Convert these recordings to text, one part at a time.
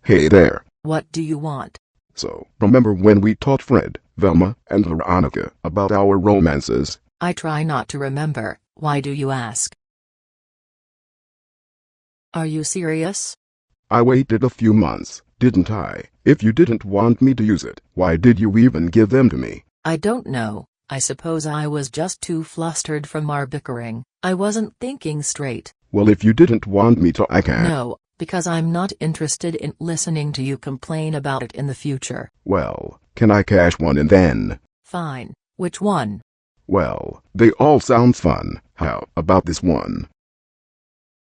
Hey there. What do you want? So, remember when we taught Fred, Velma, and Veronica about our romances? I try not to remember. Why do you ask? Are you serious? I waited a few months, didn't I? If you didn't want me to use it, why did you even give them to me? I don't know. I suppose I was just too flustered from our bickering. I wasn't thinking straight. Well, if you didn't want me to, I can't. No, because I'm not interested in listening to you complain about it in the future. Well, can I cash one in then? Fine. Which one? Well, they all sound fun. How about this one?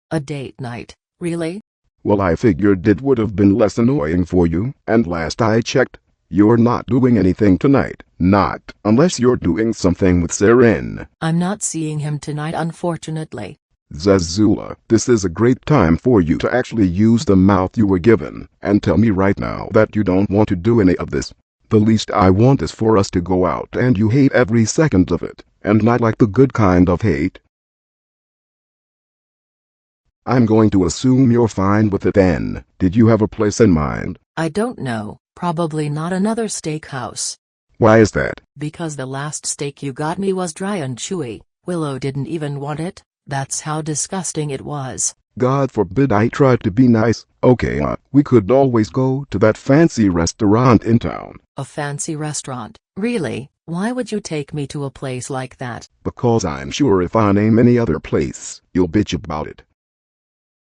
A date night. Really? Well, I figured it would have been less annoying for you, and last I checked, you're not doing anything tonight. Not unless you're doing something with Seren. I'm not seeing him tonight, unfortunately. Zazula, this is a great time for you to actually use the mouth you were given, and tell me right now that you don't want to do any of this. The least I want is for us to go out and you hate every second of it, and not like the good kind of hate. I'm going to assume you're fine with it then. Did you have a place in mind? I don't know. Probably not another steakhouse. Why is that? Because the last steak you got me was dry and chewy. Willow didn't even want it. That's how disgusting it was. God forbid I tried to be nice. Okay, we could always go to that fancy restaurant in town. A fancy restaurant? Really? Why would you take me to a place like that? Because I'm sure if I name any other place, you'll bitch about it.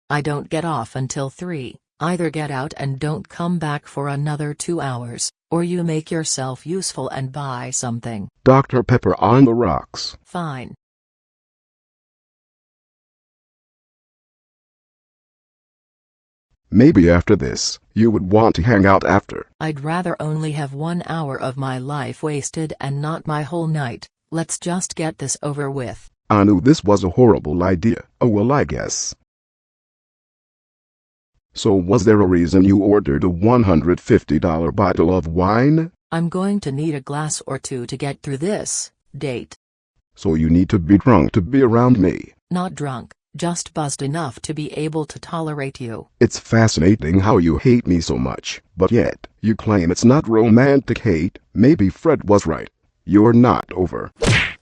I don't get off until 3. Either get out and don't come back for another 2 hours, or you make yourself useful and buy something. Dr. Pepper on the rocks. Fine. Maybe after this, you would want to hang out after. I'd rather only have 1 hour of my life wasted and not my whole night. Let's just get this over with. I knew this was a horrible idea. Oh well, I guess. So was there a reason you ordered a $150 bottle of wine? I'm going to need a glass or two to get through this date. So you need to be drunk to be around me. Not drunk, just buzzed enough to be able to tolerate you. It's fascinating how you hate me so much, but yet, you claim it's not romantic hate. Maybe Fred was right. You're not over.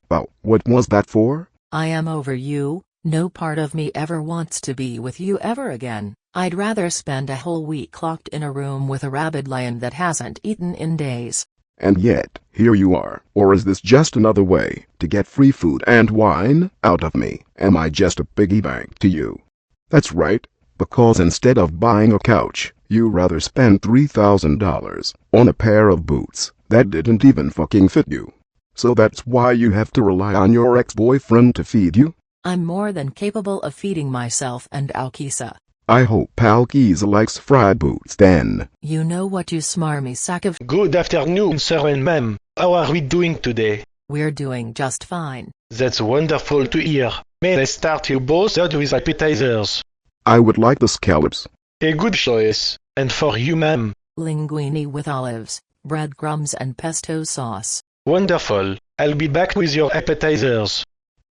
Well, what was that for? I am over you. No part of me ever wants to be with you ever again. I'd rather spend a whole week locked in a room with a rabid lion that hasn't eaten in days. And yet, here you are. Or is this just another way to get free food and wine out of me? Am I just a piggy bank to you? That's right, because instead of buying a couch, you rather spend $3,000 on a pair of boots that didn't even fucking fit you. So that's why you have to rely on your ex-boyfriend to feed you? I'm more than capable of feeding myself and Alkisa. I hope Alkisa likes fried boots then. You know what, you smarmy sack of— Good afternoon, sir and ma'am. How are we doing today? We're doing just fine. That's wonderful to hear. May I start you both out with appetizers? I would like the scallops. A good choice. And for you, ma'am? Linguine with olives, breadcrumbs and pesto sauce. Wonderful. I'll be back with your appetizers.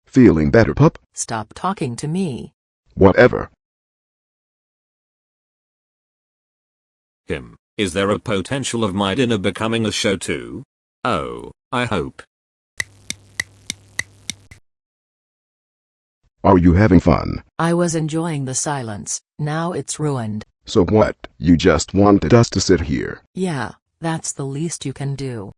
Feeling better, pup? Stop talking to me. Whatever. Is there a potential of my dinner becoming a show too? Oh, I hope. Are you having fun? I was enjoying the silence. Now it's ruined. So what? You just wanted us to sit here? Yeah, that's the least you can do.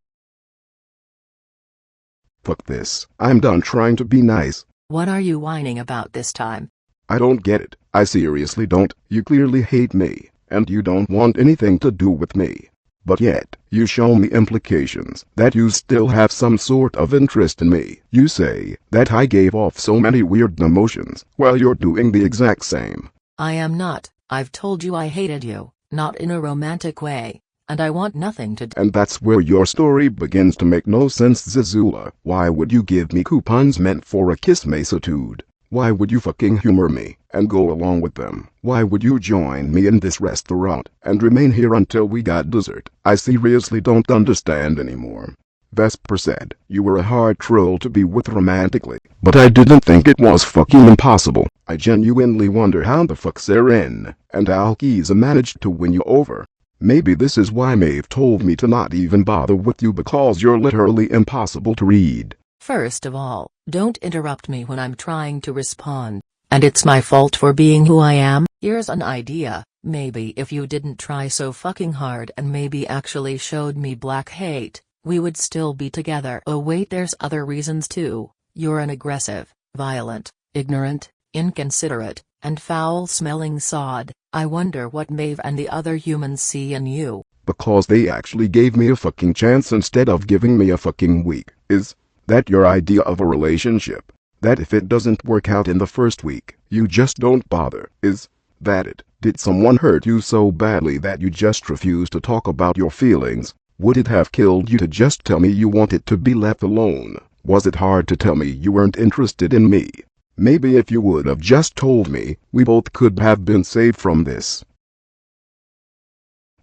Fuck this. I'm done trying to be nice. What are you whining about this time? I don't get it. I seriously don't. You clearly hate me, and you don't want anything to do with me. But yet, you show me implications that you still have some sort of interest in me. You say that I gave off so many weird emotions, while you're doing the exact same. I am not. I've told you I hated you, not in a romantic way, and I want nothing to do. And that's where your story begins to make no sense, Zazula. Why would you give me coupons meant for a kiss mesitude? Why would you fucking humor me and go along with them? Why would you join me in this restaurant and remain here until we got dessert? I seriously don't understand anymore. Vesper said, you were a hard troll to be with romantically, but I didn't think it was fucking impossible. I genuinely wonder how the fuck Seren and Alkiza managed to win you over. Maybe this is why Maeve told me to not even bother with you, because you're literally impossible to read. First of all, don't interrupt me when I'm trying to respond. And it's my fault for being who I am? Here's an idea. Maybe if you didn't try so fucking hard and maybe actually showed me black hate, we would still be together. Oh wait, there's other reasons too. You're an aggressive, violent, ignorant, inconsiderate, and foul-smelling sod. I wonder what Maeve and the other humans see in you. Because they actually gave me a fucking chance instead of giving me a fucking week. Is that your idea of a relationship? That if it doesn't work out in the first week, you just don't bother? Is that it? Did someone hurt you so badly that you just refuse to talk about your feelings? Would it have killed you to just tell me you wanted to be left alone? Was it hard to tell me you weren't interested in me? Maybe if you would have just told me, we both could have been saved from this.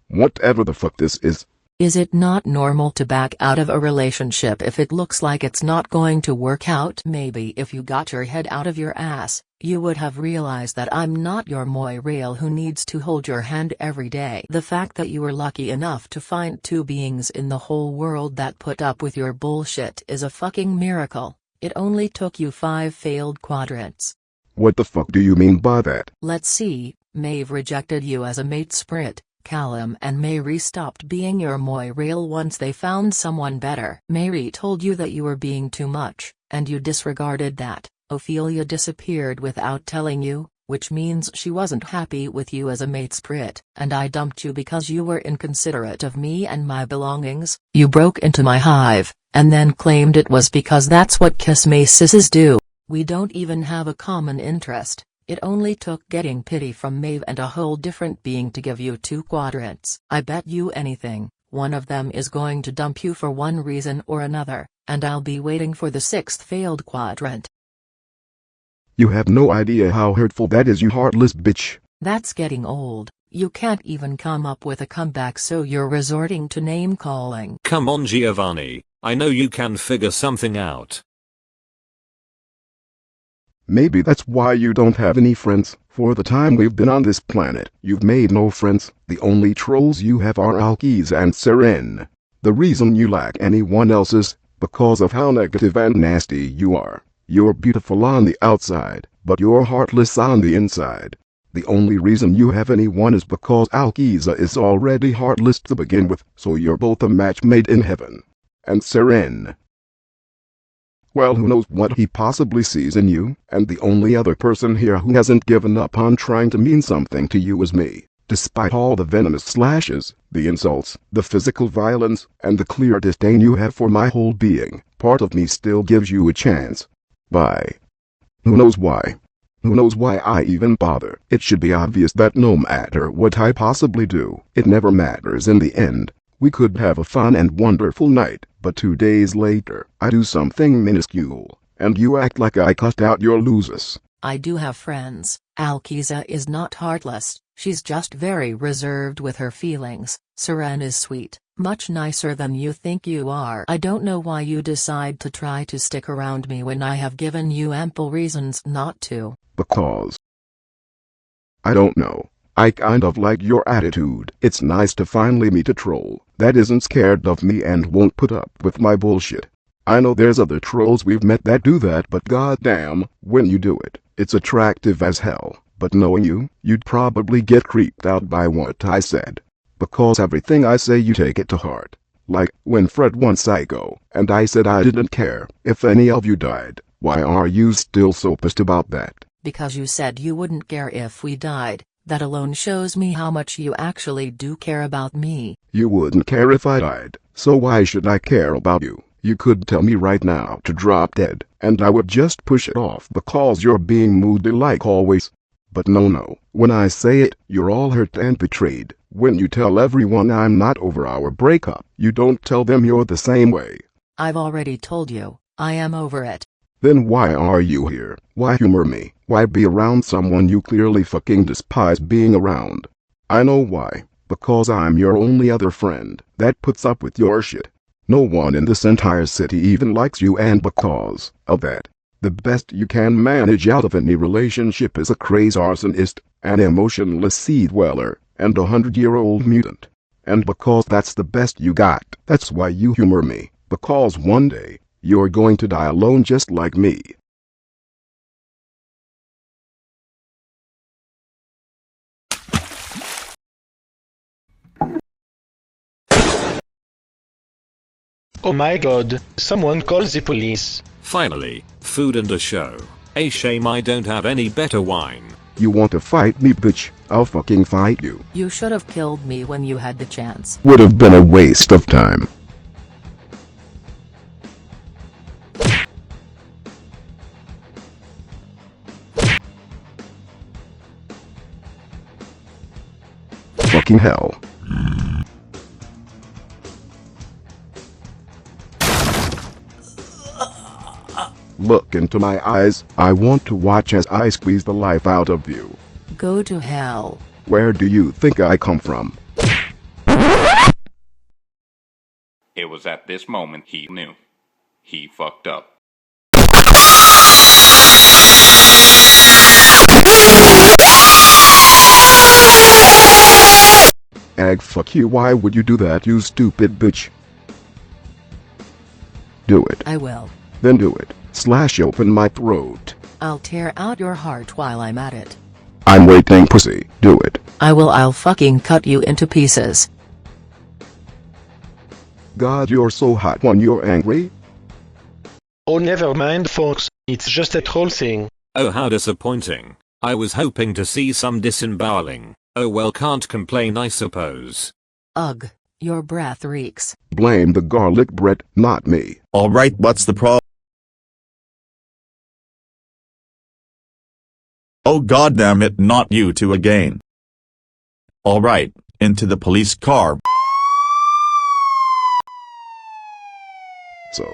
Whatever the fuck this is. Is it not normal to back out of a relationship if it looks like it's not going to work out? Maybe if you got your head out of your ass, you would have realized that I'm not your moirail who needs to hold your hand every day. The fact that you were lucky enough to find two beings in the whole world that put up with your bullshit is a fucking miracle. It only took you 5 failed quadrants. What the fuck do you mean by that? Let's see, Maeve rejected you as a mate sprit. Callum and Mary stopped being your moirail once they found someone better. Mary told you that you were being too much, and you disregarded that. Ophelia disappeared without telling you, which means she wasn't happy with you as a mate sprit. And I dumped you because you were inconsiderate of me and my belongings. You broke into my hive, and then claimed it was because that's what kiss me sisses do. We don't even have a common interest. It only took getting pity from Maeve and a whole different being to give you 2 quadrants. I bet you anything, one of them is going to dump you for one reason or another, and I'll be waiting for the 6th failed quadrant. You have no idea how hurtful that is, you heartless bitch. That's getting old. You can't even come up with a comeback, so you're resorting to name-calling. Come on Giovanni, I know you can figure something out. Maybe that's why you don't have any friends. For the time we've been on this planet, you've made no friends. The only trolls you have are Alkiza and Seren. The reason you lack anyone else is because of how negative and nasty you are. You're beautiful on the outside, but you're heartless on the inside. The only reason you have anyone is because Alkiza is already heartless to begin with, so you're both a match made in heaven. And Seren, well, who knows what he possibly sees in you, and the only other person here who hasn't given up on trying to mean something to you is me. Despite all the venomous slashes, the insults, the physical violence, and the clear disdain you have for my whole being, part of me still gives you a chance. Bye. Who knows why? Who knows why I even bother? It should be obvious that no matter what I possibly do, it never matters in the end. We could have a fun and wonderful night, but 2 days later, I do something minuscule, and you act like I cussed out your losers. I do have friends. Alkiza is not heartless, she's just very reserved with her feelings. Seren is sweet, much nicer than you think you are. I don't know why you decide to try to stick around me when I have given you ample reasons not to. Because I don't know. I kind of like your attitude. It's nice to finally meet a troll that isn't scared of me and won't put up with my bullshit. I know there's other trolls we've met that do that, but goddamn, when you do it, it's attractive as hell. But knowing you, you'd probably get creeped out by what I said. Because everything I say you take it to heart. Like, when Fred won Psycho, and I said I didn't care if any of you died. Why are you still so pissed about that? Because you said you wouldn't care if we died. That alone shows me how much you actually do care about me. You wouldn't care if I died, so why should I care about you? You could tell me right now to drop dead, and I would just push it off because you're being moody like always. But no, when I say it, you're all hurt and betrayed. When you tell everyone I'm not over our breakup, you don't tell them you're the same way. I've already told you, I am over it. Then why are you here? Why humor me? Why be around someone you clearly fucking despise being around? I know why. Because I'm your only other friend that puts up with your shit. No one in this entire city even likes you, and because of that, the best you can manage out of any relationship is a crazed arsonist, an emotionless seed dweller, and a 100-year-old mutant. And because that's the best you got, that's why you humor me, because one day, you're going to die alone just like me. Oh my god, someone call the police. Finally, food and a show. A shame I don't have any better wine. You want to fight me, bitch? I'll fucking fight you. You should have killed me when you had the chance. Would have been a waste of time. Fucking hell. Look into my eyes. I want to watch as I squeeze the life out of you. Go to hell. Where do you think I come from? It was at this moment he knew. He fucked up. Ag, fuck you. Why would you do that, you stupid bitch? Do it. I will. Then do it. Slash open my throat. I'll tear out your heart while I'm at it. I'm waiting, pussy. Do it. I'll fucking cut you into pieces. God, you're so hot when you're angry. Oh, never mind, folks. It's just a troll thing. Oh, how disappointing. I was hoping to see some disemboweling. Oh well, can't complain, I suppose. Ugh, your breath reeks. Blame the garlic bread, not me. Alright, what's the problem? Oh goddamn it, not you two again. Alright, into the police car. So,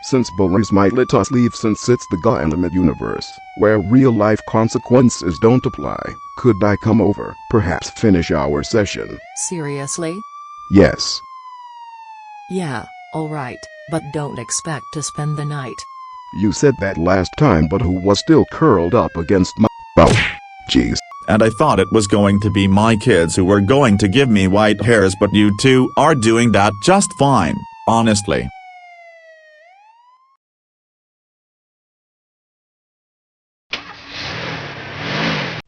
since bullies might let us leave, since it's the Gauntlet universe, where real-life consequences don't apply, could I come over, perhaps finish our session? Seriously? Yes. Yeah, alright, but don't expect to spend the night. You said that last time, but who was still curled up against my... Oh, jeez. And I thought it was going to be my kids who were going to give me white hairs, but you two are doing that just fine, honestly.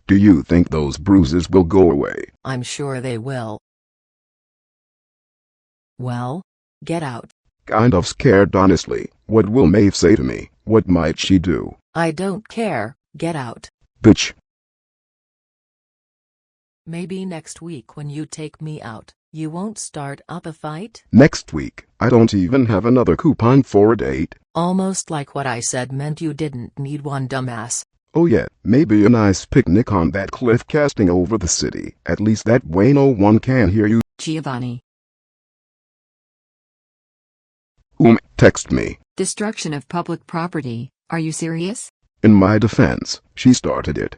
Do you think those bruises will go away? I'm sure they will. Well, get out. Kind of scared, honestly. What will Maeve say to me? What might she do? I don't care, get out. Bitch. Maybe next week when you take me out, you won't start up a fight? Next week? I don't even have another coupon for a date. Almost like what I said meant you didn't need one, dumbass. Oh yeah, maybe a nice picnic on that cliff casting over the city. At least that way no one can hear you. Giovanni. Text me. Destruction of public property. Are you serious? In my defense, she started it.